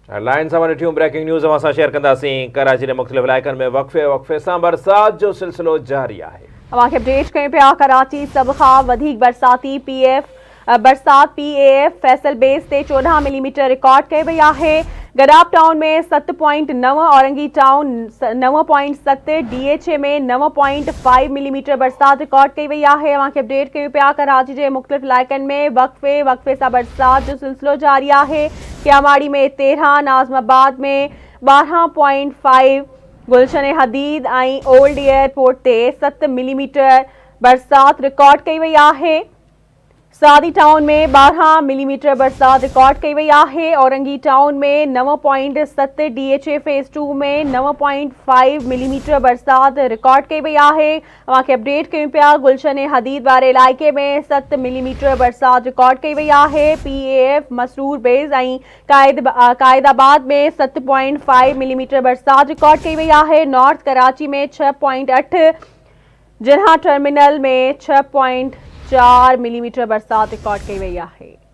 Headline सां ॾिठियूं breaking news असां शेयर कंदासीं। कराची के मुख़्तलिफ़ इलाइक़नि में वक़फ़े सां बरसात जो सिलसिलो जारी है। अवां खे अपडेट कयूं पिया। कराची सभ खां वधीक बरसाती PAF फैसल बेस ते 14 मिलीमीटर रिकॉर्ड कई वई आहे। गडाप टाउन में 7.9, औरंगी टाउन 9.7, DHA में 9.5 मिलीमीटर बरसात रिकॉर्ड कई वई आहे। अवां खे अपडेट कयूं पिया। कराची के मुख़्तलिफ़ इलाइक़नि में वक़फ़े सां बरसात जो सिलसिलो जारी आहे। क्यामाड़ी में 13, नाज़माबाद में 12.5, गुलशन हदीद आई ओल्ड एयरपोर्ट ते 7 मिलीमीटर बरसात रिकॉर्ड कई वई आहे। सादी टाउन में 12 मिलीमीटर बरसात रिकॉर्ड कई वई आहे। औरंगी टाउन में 9.7, DHA फेज़ 2 में 9.5 मिलीमीटर बरसात रिकॉर्ड कई वई आहे। अवां खे अपडेट कयूं पिया। गुलशन हदीद वारे इलाइक़े में 7 मिलीमीटर बरसात रिकॉर्ड कई वई आहे। PAF मसरूर बेज़ ऐं कायदाबाद में 7.5 मिलीमीटर बरसात रिकॉर्ड कई वई आहे। नॉर्थ कराची में 6.8, जिन्हा टर्मिनल में 6.4 मिलीमीटर बरसात रिकॉर्ड कई वई आहे।